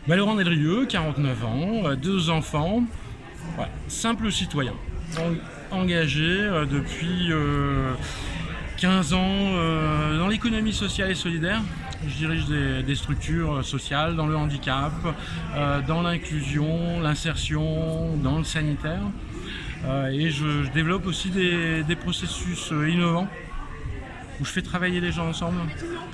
Laurent Delrieux, 49 ans, 2 enfants, voilà, simple citoyen, engagé depuis 15 ans dans l'économie sociale et solidaire. Je dirige des structures sociales dans le handicap, dans l'inclusion, l'insertion, dans le sanitaire. Et je développe aussi des processus innovants où je fais travailler les gens ensemble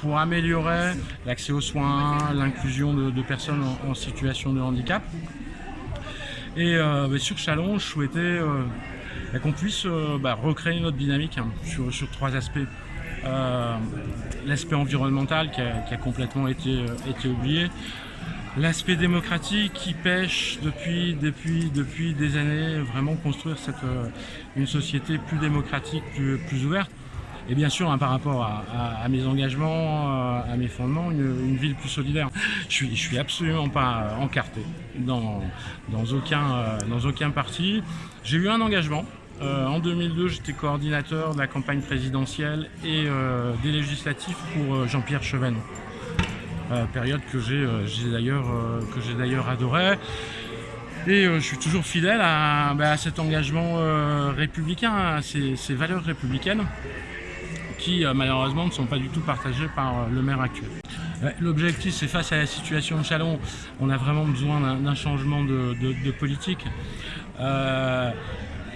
pour améliorer l'accès aux soins, l'inclusion de personnes en situation de handicap. Et sur Châlons, je souhaitais qu'on puisse recréer notre dynamique sur 3 aspects. L'aspect environnemental qui a complètement été oublié, l'aspect démocratique qui pêche depuis des années, vraiment construire une société plus démocratique, plus ouverte. Et bien sûr, par rapport à mes engagements, à mes fondements, une ville plus solidaire. Je suis absolument pas encarté dans aucun parti. J'ai eu un engagement. En 2002, j'étais coordinateur de la campagne présidentielle et des législatives pour Jean-Pierre Chevènement. Période que j'ai d'ailleurs adorée. Et je suis toujours fidèle à cet engagement républicain, à ces valeurs républicaines qui malheureusement ne sont pas du tout partagées par le maire actuel. L'objectif, c'est face à la situation de Châlons, on a vraiment besoin d'un changement de politique.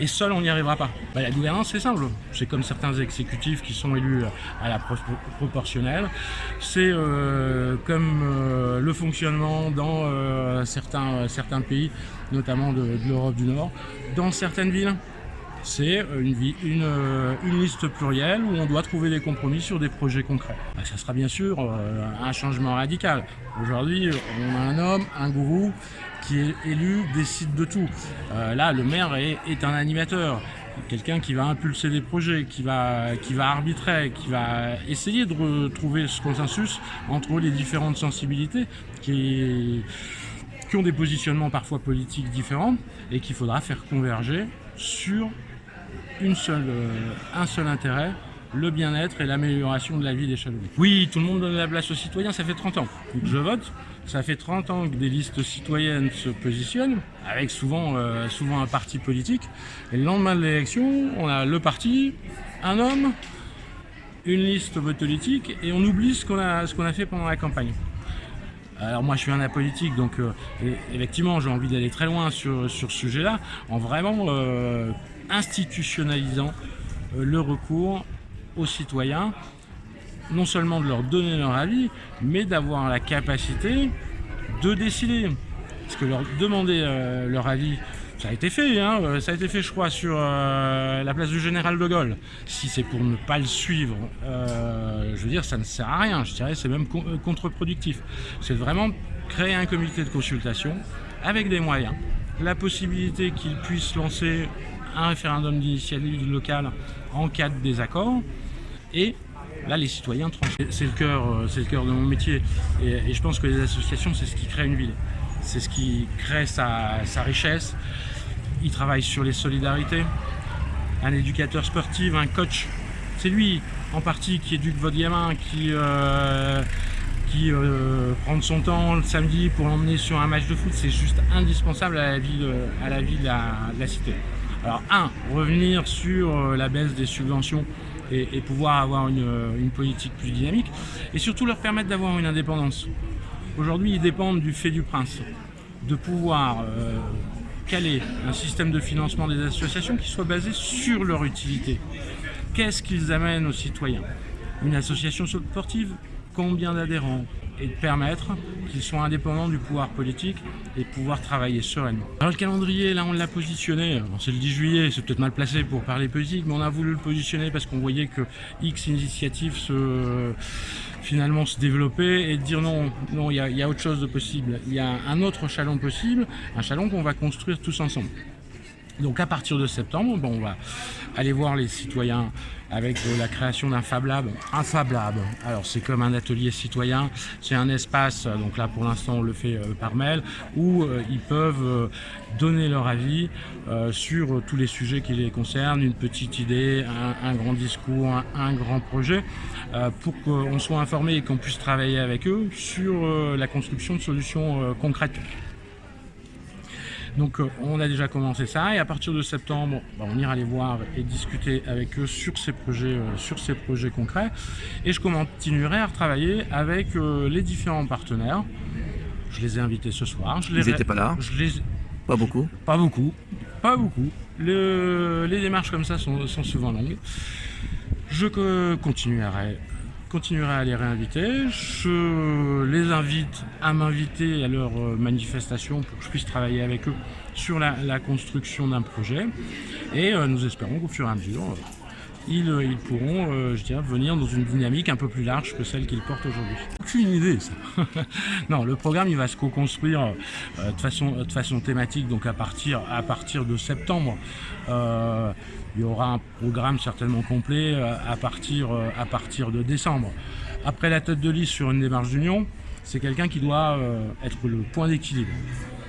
Et seul, on n'y arrivera pas. La gouvernance, c'est simple. C'est comme certains exécutifs qui sont élus à la proportionnelle. C'est comme le fonctionnement dans certains pays, notamment de l'Europe du Nord. Dans certaines villes, c'est une liste plurielle où on doit trouver des compromis sur des projets concrets. Ça sera bien sûr un changement radical. Aujourd'hui, on a un homme, un gourou, qui est élu, décide de tout. Là, le maire est un animateur, quelqu'un qui va impulser des projets, qui va arbitrer, qui va essayer de retrouver ce consensus entre les différentes sensibilités qui ont des positionnements parfois politiques différents et qu'il faudra faire converger sur un seul intérêt, le bien-être et l'amélioration de la vie des Chalonnais. Oui, tout le monde donne la place aux citoyens, ça fait 30 ans que je vote. Ça fait 30 ans que des listes citoyennes se positionnent, avec souvent un parti politique. Et le lendemain de l'élection, on a le parti, un homme, une liste vote politique, et on oublie ce qu'on a fait pendant la campagne. Alors moi je suis un apolitique, donc effectivement j'ai envie d'aller très loin sur ce sujet-là, en vraiment institutionnalisant le recours aux citoyens, non seulement de leur donner leur avis, mais d'avoir la capacité de décider. Parce que leur demander leur avis, ça a été fait, je crois, sur la place du Général de Gaulle. Si c'est pour ne pas le suivre, je veux dire, ça ne sert à rien. Je dirais c'est même contre-productif. C'est vraiment créer un comité de consultation avec des moyens, la possibilité qu'ils puissent lancer un référendum d'initiative locale en cas de désaccord, et là les citoyens tranchent. C'est le cœur de mon métier, et je pense que les associations, c'est ce qui crée une ville, c'est ce qui crée sa richesse. Ils travaillent sur les solidarités. Un éducateur sportif, un coach, c'est lui en partie qui éduque votre gamin, qui prend son temps le samedi pour l'emmener sur un match de foot. C'est juste indispensable à la vie de la cité. Alors revenir sur la baisse des subventions et pouvoir avoir une politique plus dynamique, et surtout leur permettre d'avoir une indépendance. Aujourd'hui, ils dépendent du fait du prince, de pouvoir caler un système de financement des associations qui soit basé sur leur utilité. Qu'est-ce qu'ils amènent aux citoyens? Une association sportive, combien d'adhérents? Et de permettre qu'ils soient indépendants du pouvoir politique et de pouvoir travailler sereinement. Alors le calendrier, là on l'a positionné, c'est le 10 juillet, c'est peut-être mal placé pour parler politique, mais on a voulu le positionner parce qu'on voyait que X initiatives finalement se développaient, et de dire non, il y a autre chose de possible. Il y a un autre Châlons possible, un Châlons qu'on va construire tous ensemble. Donc à partir de septembre, aller voir les citoyens avec la création d'un Fab Lab. Un Fab Lab, alors c'est comme un atelier citoyen, c'est un espace, donc là pour l'instant on le fait par mail, où ils peuvent donner leur avis sur tous les sujets qui les concernent, une petite idée, un grand discours, un grand projet, pour qu'on soit informé et qu'on puisse travailler avec eux sur la construction de solutions concrètes. Donc on a déjà commencé ça et à partir de septembre, on ira les voir et discuter avec eux sur ces projets concrets. Et je continuerai à retravailler avec les différents partenaires. Je les ai invités ce soir. Ils n'étaient pas là? Pas beaucoup? Pas beaucoup. Les démarches comme ça sont souvent longues. Je continuerai à les réinviter. Je les invite à m'inviter à leur manifestation pour que je puisse travailler avec eux sur la construction d'un projet. Et nous espérons qu'au fur et à mesure, ils pourront venir dans une dynamique un peu plus large que celle qu'ils portent aujourd'hui. Aucune idée, ça. Non, le programme il va se co-construire de façon thématique, donc à partir de septembre. Il y aura un programme certainement complet à partir de décembre. Après la tête de liste sur une démarche d'union, c'est quelqu'un qui doit être le point d'équilibre.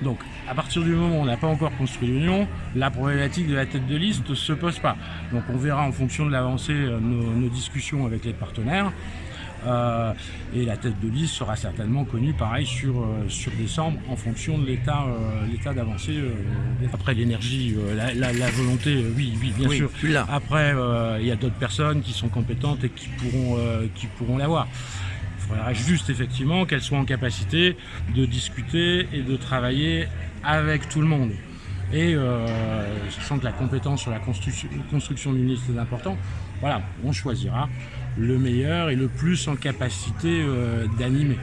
Donc à partir du moment où on n'a pas encore construit l'union, la problématique de la tête de liste ne se pose pas. Donc on verra en fonction de l'avancée nos discussions avec les partenaires. Et la tête de liste sera certainement connue pareil sur décembre en fonction de l'état d'avancée. Après l'énergie, la volonté, oui bien sûr. Après il y a d'autres personnes qui sont compétentes et qui pourront l'avoir. Il faudra juste effectivement qu'elles soient en capacité de discuter et de travailler avec tout le monde. Et sachant que la compétence sur la construction d'une liste est importante, voilà, on choisira le meilleur et le plus en capacité d'animer.